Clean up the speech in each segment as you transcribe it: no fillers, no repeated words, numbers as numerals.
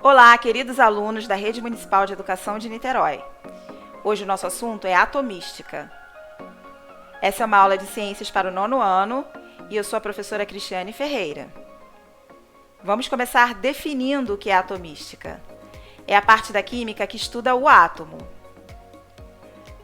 Olá, queridos alunos da Rede Municipal de Educação de Niterói. Hoje o nosso assunto é atomística. Essa é uma aula de ciências para o 9º ano e eu sou a professora Cristiane Ferreira. Vamos começar definindo o que é atomística. É a parte da química que estuda o átomo.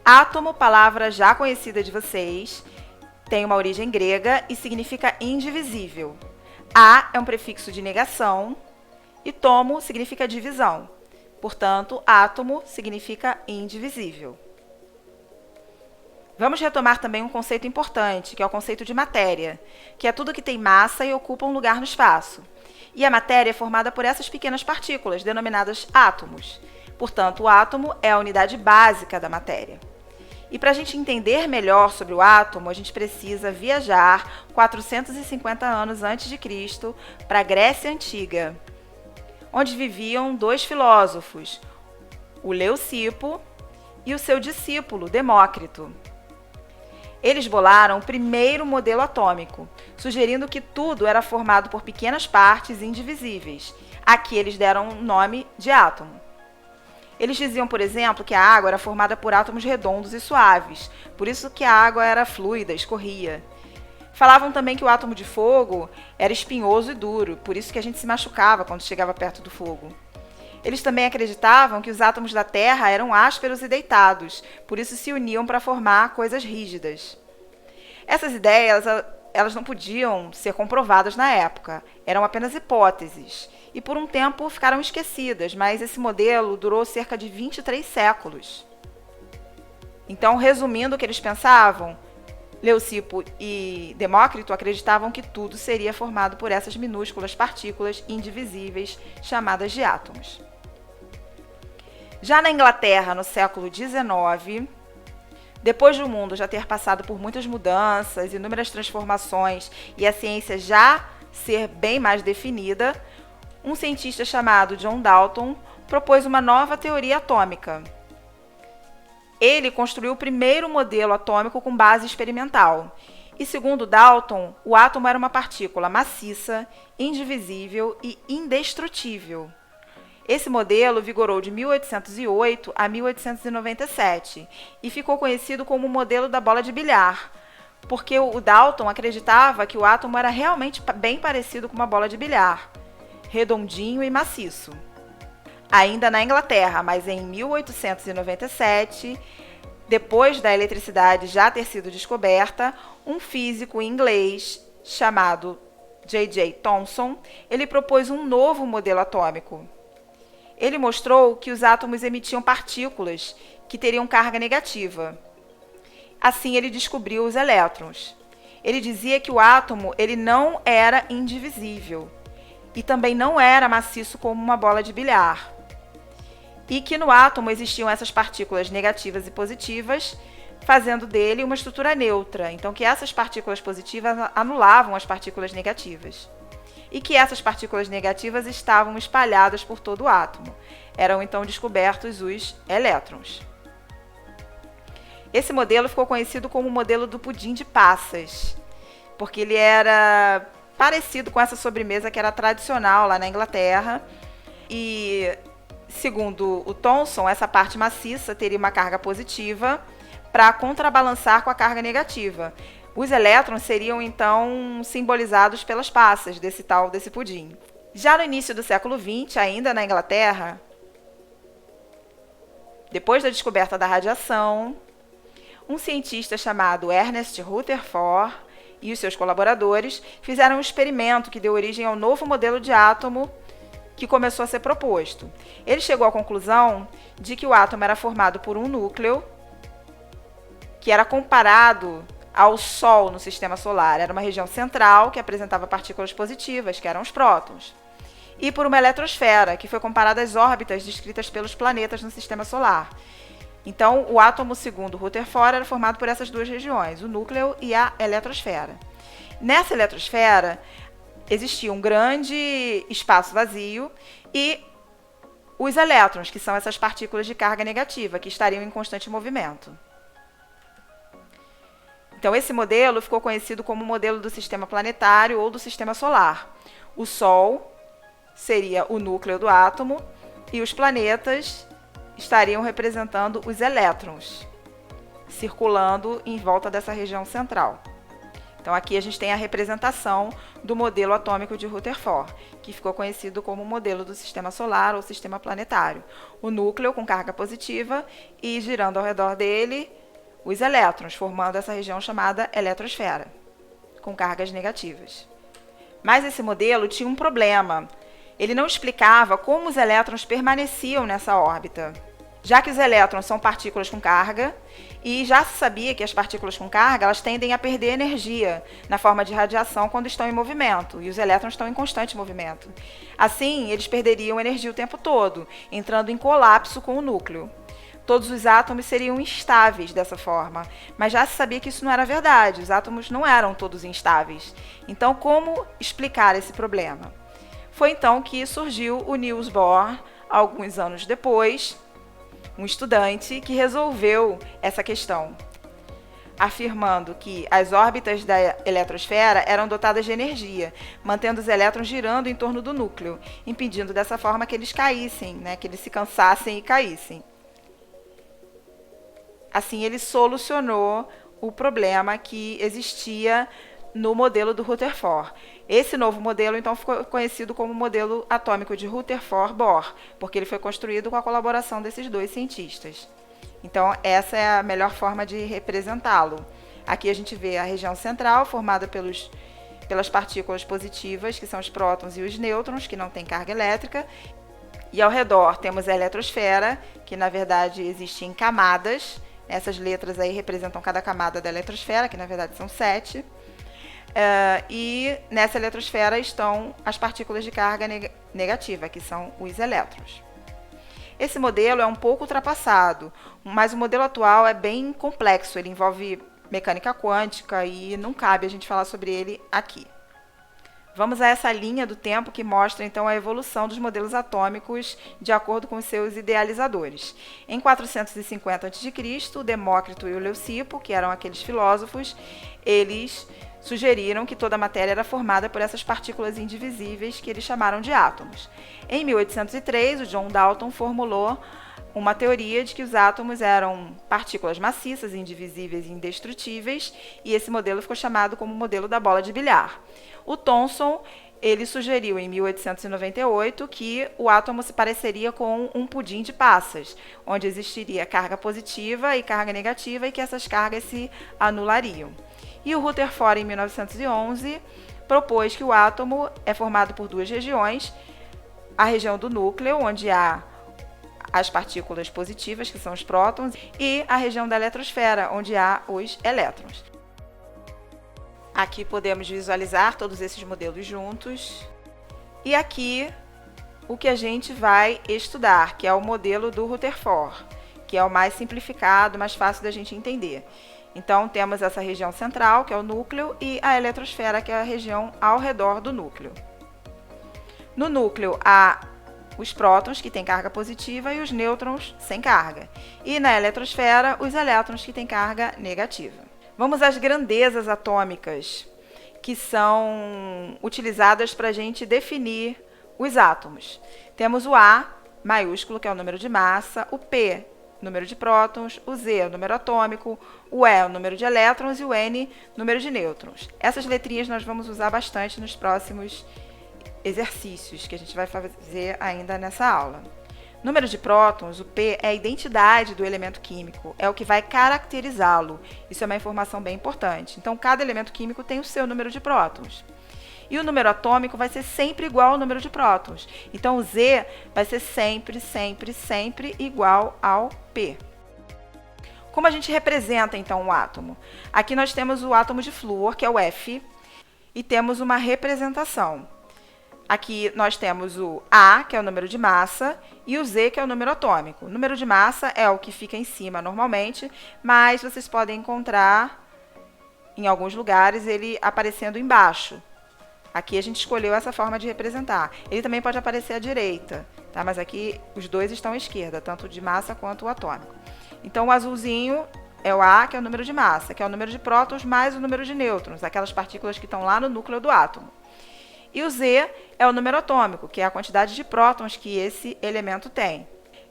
Átomo, palavra já conhecida de vocês, tem uma origem grega e significa indivisível. A é um prefixo de negação e tomo significa divisão. Portanto, átomo significa indivisível. Vamos retomar também um conceito importante, que é o conceito de matéria, que é tudo que tem massa e ocupa um lugar no espaço. E a matéria é formada por essas pequenas partículas, denominadas átomos. Portanto, o átomo é a unidade básica da matéria. E para a gente entender melhor sobre o átomo, a gente precisa viajar 450 anos antes de Cristo para a Grécia Antiga, onde viviam dois filósofos, o Leucipo e o seu discípulo, Demócrito. Eles bolaram o primeiro modelo atômico, sugerindo que tudo era formado por pequenas partes indivisíveis. Aqui eles deram o nome de átomo. Eles diziam, por exemplo, que a água era formada por átomos redondos e suaves, por isso que a água era fluida, escorria. Falavam também que o átomo de fogo era espinhoso e duro, por isso que a gente se machucava quando chegava perto do fogo. Eles também acreditavam que os átomos da Terra eram ásperos e deitados, por isso se uniam para formar coisas rígidas. Essas ideias, elas não podiam ser comprovadas na época, eram apenas hipóteses, e por um tempo ficaram esquecidas, mas esse modelo durou cerca de 23 séculos. Então, resumindo o que eles pensavam, Leucipo e Demócrito acreditavam que tudo seria formado por essas minúsculas partículas indivisíveis chamadas de átomos. Já na Inglaterra, no século XIX, depois do mundo já ter passado por muitas mudanças, inúmeras transformações e a ciência já ser bem mais definida, um cientista chamado John Dalton propôs uma nova teoria atômica. Ele construiu o primeiro modelo atômico com base experimental. E, segundo Dalton, o átomo era uma partícula maciça, indivisível e indestrutível. Esse modelo vigorou de 1808 a 1897 e ficou conhecido como o modelo da bola de bilhar, porque o Dalton acreditava que o átomo era realmente bem parecido com uma bola de bilhar, redondinho e maciço. Ainda na Inglaterra, mas em 1897, depois da eletricidade já ter sido descoberta, um físico inglês chamado J.J. Thomson, ele propôs um novo modelo atômico. Ele mostrou que os átomos emitiam partículas que teriam carga negativa. Assim, ele descobriu os elétrons. Ele dizia que o átomo ele não era indivisível e também não era maciço como uma bola de bilhar. E que no átomo existiam essas partículas negativas e positivas, fazendo dele uma estrutura neutra. Então, que essas partículas positivas anulavam as partículas negativas. E que essas partículas negativas estavam espalhadas por todo o átomo. Eram então descobertos os elétrons. Esse modelo ficou conhecido como o modelo do pudim de passas, porque ele era parecido com essa sobremesa que era tradicional lá na Inglaterra. E, segundo o Thomson, essa parte maciça teria uma carga positiva para contrabalançar com a carga negativa. Os elétrons seriam, então, simbolizados pelas passas desse pudim. Já no início do século XX, ainda na Inglaterra, depois da descoberta da radiação, um cientista chamado Ernest Rutherford e os seus colaboradores fizeram um experimento que deu origem ao novo modelo de átomo que começou a ser proposto. Ele chegou à conclusão de que o átomo era formado por um núcleo que era comparado ao Sol no sistema solar. Era uma região central que apresentava partículas positivas, que eram os prótons. E por uma eletrosfera, que foi comparada às órbitas descritas pelos planetas no sistema solar. Então, o átomo, segundo Rutherford, era formado por essas duas regiões, o núcleo e a eletrosfera. Nessa eletrosfera, existia um grande espaço vazio e os elétrons, que são essas partículas de carga negativa, que estariam em constante movimento. Então, esse modelo ficou conhecido como o modelo do sistema planetário ou do sistema solar. O Sol seria o núcleo do átomo e os planetas estariam representando os elétrons, circulando em volta dessa região central. Então aqui a gente tem a representação do modelo atômico de Rutherford, que ficou conhecido como o modelo do sistema solar ou sistema planetário. O núcleo com carga positiva e girando ao redor dele os elétrons, formando essa região chamada eletrosfera, com cargas negativas. Mas esse modelo tinha um problema. Ele não explicava como os elétrons permaneciam nessa órbita, já que os elétrons são partículas com carga, e já se sabia que as partículas com carga elas tendem a perder energia na forma de radiação quando estão em movimento, e os elétrons estão em constante movimento. Assim, eles perderiam energia o tempo todo, entrando em colapso com o núcleo. Todos os átomos seriam instáveis dessa forma, mas já se sabia que isso não era verdade, os átomos não eram todos instáveis. Então, como explicar esse problema? Foi então que surgiu o Niels Bohr, alguns anos depois, um estudante que resolveu essa questão, afirmando que as órbitas da eletrosfera eram dotadas de energia, mantendo os elétrons girando em torno do núcleo, impedindo dessa forma que eles caíssem, que eles se cansassem e caíssem. Assim, ele solucionou o problema que existia no modelo do Rutherford. Esse novo modelo, então, ficou conhecido como modelo atômico de Rutherford-Bohr, porque ele foi construído com a colaboração desses dois cientistas. Então, essa é a melhor forma de representá-lo. Aqui a gente vê a região central, formada pelas partículas positivas, que são os prótons e os nêutrons, que não têm carga elétrica. E ao redor temos a eletrosfera, que na verdade existe em camadas. Essas letras aí representam cada camada da eletrosfera, que na verdade são 7. E nessa eletrosfera estão as partículas de carga negativa, que são os elétrons. Esse modelo é um pouco ultrapassado, mas o modelo atual é bem complexo, ele envolve mecânica quântica e não cabe a gente falar sobre ele aqui. Vamos a essa linha do tempo que mostra então a evolução dos modelos atômicos de acordo com os seus idealizadores. Em 450 a.C., o Demócrito e o Leucipo, que eram aqueles filósofos, eles sugeriram que toda a matéria era formada por essas partículas indivisíveis que eles chamaram de átomos. Em 1803, o John Dalton formulou uma teoria de que os átomos eram partículas maciças, indivisíveis e indestrutíveis, e esse modelo ficou chamado como o modelo da bola de bilhar. O Thomson, ele sugeriu em 1898 que o átomo se pareceria com um pudim de passas, onde existiria carga positiva e carga negativa e que essas cargas se anulariam. E o Rutherford, em 1911, propôs que o átomo é formado por duas regiões, a região do núcleo, onde há as partículas positivas, que são os prótons, e a região da eletrosfera, onde há os elétrons. Aqui podemos visualizar todos esses modelos juntos. E aqui o que a gente vai estudar, que é o modelo do Rutherford, que é o mais simplificado, mais fácil da gente entender. Então, temos essa região central, que é o núcleo, e a eletrosfera, que é a região ao redor do núcleo. No núcleo, há os prótons, que têm carga positiva, e os nêutrons sem carga. E na eletrosfera, os elétrons, que têm carga negativa. Vamos às grandezas atômicas, que são utilizadas para a gente definir os átomos. Temos o A, maiúsculo, que é o número de massa, o P, número de prótons, o Z, o número atômico, o E, o número de elétrons, e o N, número de nêutrons. Essas letrinhas nós vamos usar bastante nos próximos exercícios que a gente vai fazer ainda nessa aula. Número de prótons, o P, é a identidade do elemento químico, é o que vai caracterizá-lo. Isso é uma informação bem importante. Então, cada elemento químico tem o seu número de prótons. E o número atômico vai ser sempre igual ao número de prótons. Então, o Z vai ser sempre, sempre, sempre igual ao P. Como a gente representa, então, o átomo? Aqui nós temos o átomo de flúor, que é o F, e temos uma representação. Aqui nós temos o A, que é o número de massa, e o Z, que é o número atômico. O número de massa é o que fica em cima normalmente, mas vocês podem encontrar, em alguns lugares, ele aparecendo embaixo. Aqui a gente escolheu essa forma de representar. Ele também pode aparecer à direita, tá? Mas aqui os dois estão à esquerda, tanto o de massa quanto o atômico. Então o azulzinho é o A, que é o número de massa, que é o número de prótons mais o número de nêutrons, aquelas partículas que estão lá no núcleo do átomo. E o Z é o número atômico, que é a quantidade de prótons que esse elemento tem.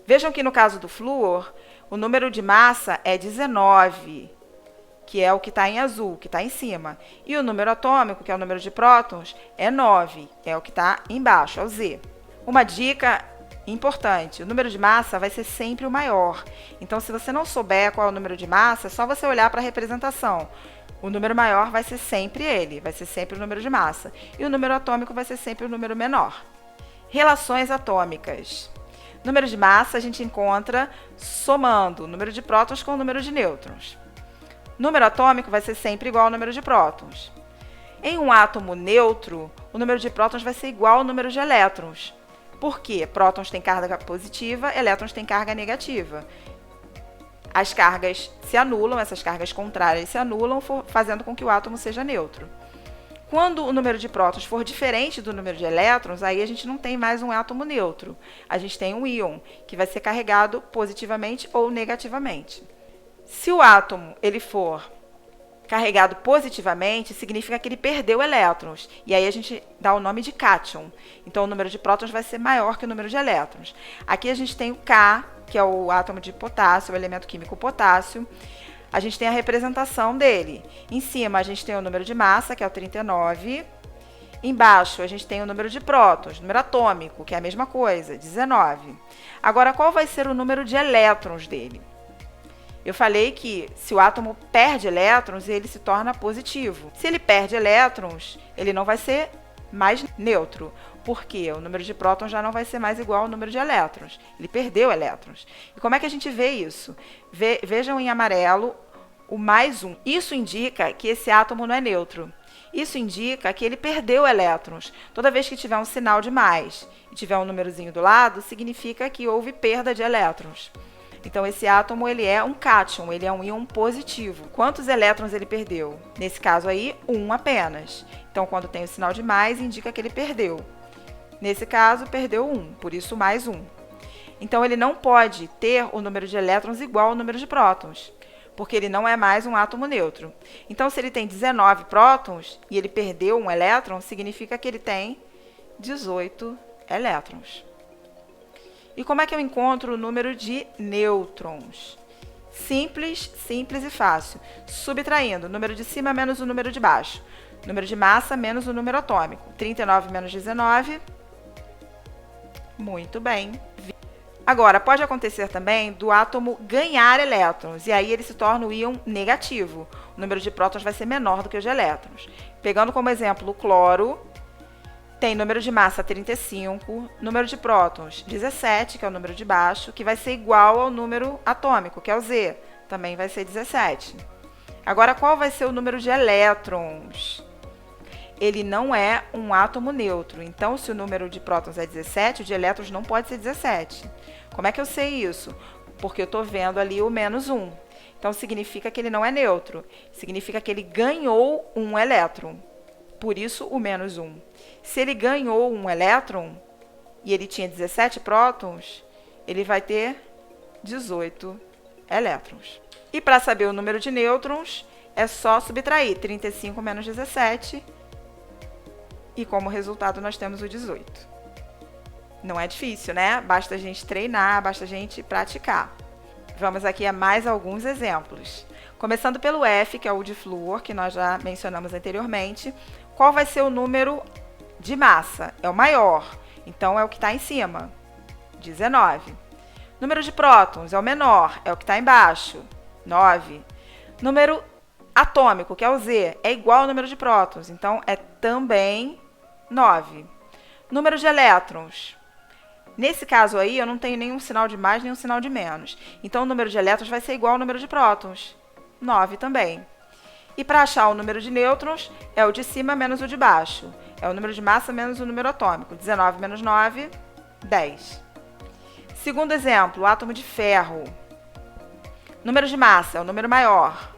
Vejam que no caso do flúor, o número de massa é 19, que é o que está em azul, que está em cima. E o número atômico, que é o número de prótons, é 9, é o que está embaixo, é o Z. Uma dica importante, o número de massa vai ser sempre o maior. Então, se você não souber qual é o número de massa, é só você olhar para a representação. O número maior vai ser sempre ele, vai ser sempre o número de massa. E o número atômico vai ser sempre o número menor. Relações atômicas. Número de massa a gente encontra somando o número de prótons com o número de nêutrons. Número atômico vai ser sempre igual ao número de prótons. Em um átomo neutro, o número de prótons vai ser igual ao número de elétrons. Por quê? Prótons têm carga positiva, elétrons têm carga negativa. As cargas se anulam, essas cargas contrárias se anulam, fazendo com que o átomo seja neutro. Quando o número de prótons for diferente do número de elétrons, aí a gente não tem mais um átomo neutro. A gente tem um íon, que vai ser carregado positivamente ou negativamente. Se o átomo ele for carregado positivamente, significa que ele perdeu elétrons. E aí a gente dá o nome de cátion. Então o número de prótons vai ser maior que o número de elétrons. Aqui a gente tem o K, que é o átomo de potássio, o elemento químico potássio. A gente tem a representação dele. Em cima a gente tem o número de massa, que é o 39. Embaixo a gente tem o número de prótons, número atômico, que é a mesma coisa, 19. Agora, qual vai ser o número de elétrons dele? Eu falei que se o átomo perde elétrons, ele se torna positivo. Se ele perde elétrons, ele não vai ser mais neutro, porque o número de prótons já não vai ser mais igual ao número de elétrons. Ele perdeu elétrons. E como é que a gente vê isso? Vejam em amarelo o +1. Isso indica que esse átomo não é neutro. Isso indica que ele perdeu elétrons. Toda vez que tiver um sinal de mais e tiver um númerozinho do lado, significa que houve perda de elétrons. Então, esse átomo ele é um cátion, ele é um íon positivo. Quantos elétrons ele perdeu? Nesse caso aí, 1 apenas. Então, quando tem o sinal de mais, indica que ele perdeu. Nesse caso, perdeu 1, por isso +1. Então, ele não pode ter o número de elétrons igual ao número de prótons, porque ele não é mais um átomo neutro. Então, se ele tem 19 prótons e ele perdeu um elétron, significa que ele tem 18 elétrons. E como é que eu encontro o número de nêutrons? Simples, simples e fácil. Subtraindo o número de cima menos o número de baixo. Número de massa menos o número atômico. 39 menos 19. Muito bem. Agora, pode acontecer também do átomo ganhar elétrons, e aí ele se torna o íon negativo. O número de prótons vai ser menor do que o de elétrons. Pegando como exemplo o cloro, tem número de massa 35, número de prótons 17, que é o número de baixo, que vai ser igual ao número atômico, que é o Z, também vai ser 17. Agora, qual vai ser o número de elétrons? Ele não é um átomo neutro, então se o número de prótons é 17, o de elétrons não pode ser 17. Como é que eu sei isso? Porque eu estou vendo ali o -1. Então, significa que ele não é neutro, significa que ele ganhou um elétron, por isso o -1. Se ele ganhou um elétron e ele tinha 17 prótons, ele vai ter 18 elétrons. E para saber o número de nêutrons, é só subtrair 35 menos 17 e como resultado nós temos o 18. Não é difícil, né? Basta a gente treinar, basta a gente praticar. Vamos aqui a mais alguns exemplos. Começando pelo F, que é o de flúor, que nós já mencionamos anteriormente. Qual vai ser o número de massa? É o maior, então é o que está em cima, 19. Número de prótons é o menor, é o que está embaixo, 9. Número atômico, que é o Z, é igual ao número de prótons, então é também 9. Número de elétrons. Nesse caso aí, eu não tenho nenhum sinal de mais, nenhum sinal de menos. Então, o número de elétrons vai ser igual ao número de prótons, 9 também. E para achar o número de nêutrons, é o de cima menos o de baixo. É o número de massa menos o número atômico. 19 menos 9, 10. Segundo exemplo, o átomo de ferro. Número de massa é o número maior.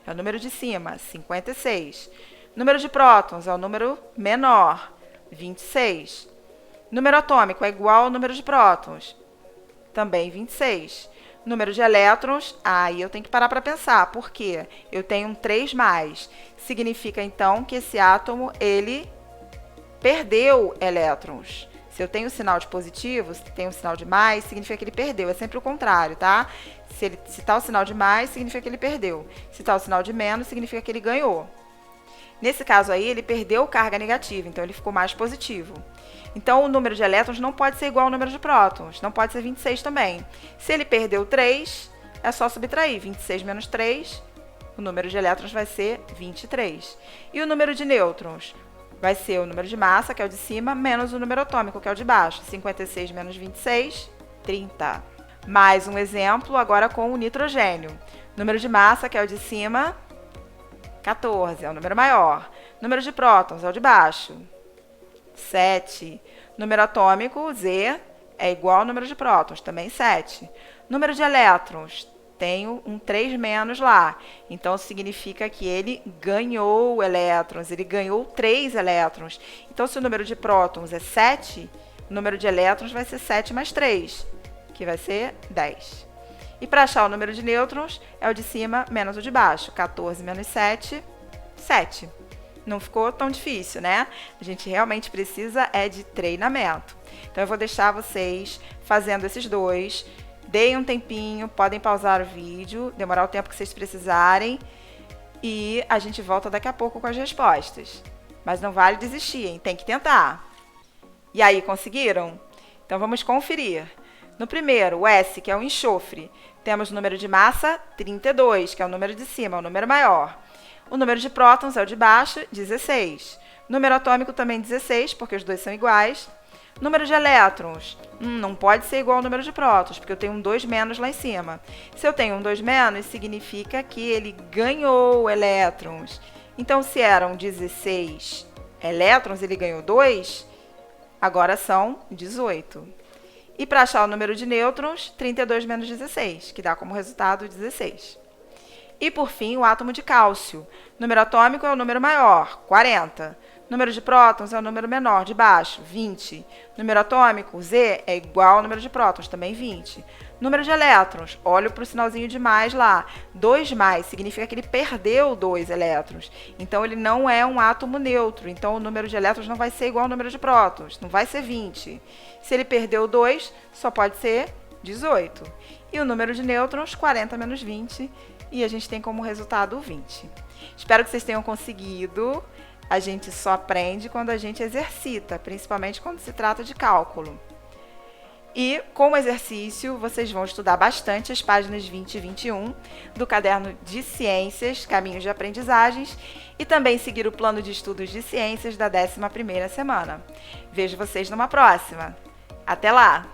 É o número de cima, 56. Número de prótons é o número menor, 26. Número atômico é igual ao número de prótons, também 26. Número de elétrons, aí eu tenho que parar para pensar, porque eu tenho um 3+. Significa, então, que esse átomo, ele perdeu elétrons. Se eu tenho o sinal de positivo, se tem o sinal de mais, significa que ele perdeu. É sempre o contrário, tá? Se tá o sinal de mais, significa que ele perdeu. Se tá o sinal de menos, significa que ele ganhou. Nesse caso aí, ele perdeu carga negativa, então ele ficou mais positivo. Então, o número de elétrons não pode ser igual ao número de prótons, não pode ser 26 também. Se ele perdeu 3, é só subtrair. 26 menos 3, o número de elétrons vai ser 23. E o número de nêutrons? Vai ser o número de massa, que é o de cima, menos o número atômico, que é o de baixo. 56 menos 26, 30. Mais um exemplo, agora com o nitrogênio. Número de massa, que é o de cima, 14, é o número maior. Número de prótons é o de baixo, 7. Número atômico, Z, é igual ao número de prótons, também 7. Número de elétrons, tenho um 3 menos lá. Então, significa que ele ganhou elétrons, ele ganhou 3 elétrons. Então, se o número de prótons é 7, o número de elétrons vai ser 7 mais 3, que vai ser 10. E para achar o número de nêutrons, é o de cima menos o de baixo. 14 menos 7, 7. Não ficou tão difícil, né? A gente realmente precisa de treinamento. Então, eu vou deixar vocês fazendo esses dois. Deem um tempinho, podem pausar o vídeo, demorar o tempo que vocês precisarem. E a gente volta daqui a pouco com as respostas. Mas não vale desistir, hein? Tem que tentar. E aí, conseguiram? Então, vamos conferir. No primeiro, o S, que é o enxofre, temos o número de massa, 32, que é o número de cima, o número maior. O número de prótons é o de baixo, 16. Número atômico também 16, porque os dois são iguais. Número de elétrons, não pode ser igual ao número de prótons, porque eu tenho um 2 menos lá em cima. Se eu tenho um 2 menos, significa que ele ganhou elétrons. Então, se eram 16 elétrons, ele ganhou 2, agora são 18. E para achar o número de nêutrons, 32 menos 16, que dá como resultado 16. E, por fim, o átomo de cálcio. Número atômico é o número maior, 40. Número de prótons é o número menor, de baixo, 20. Número atômico, Z, é igual ao número de prótons, também 20. Número de elétrons, olho para o sinalzinho de mais lá. 2 mais significa que ele perdeu 2 elétrons. Então, ele não é um átomo neutro. Então, o número de elétrons não vai ser igual ao número de prótons, não vai ser 20. Se ele perdeu 2, só pode ser 18. E o número de nêutrons, 40 menos 20. E a gente tem como resultado o 20. Espero que vocês tenham conseguido. A gente só aprende quando a gente exercita, principalmente quando se trata de cálculo. E, como exercício, vocês vão estudar bastante as páginas 20 e 21 do caderno de Ciências, Caminhos de Aprendizagens, e também seguir o plano de estudos de ciências da 11ª semana. Vejo vocês numa próxima. Até lá!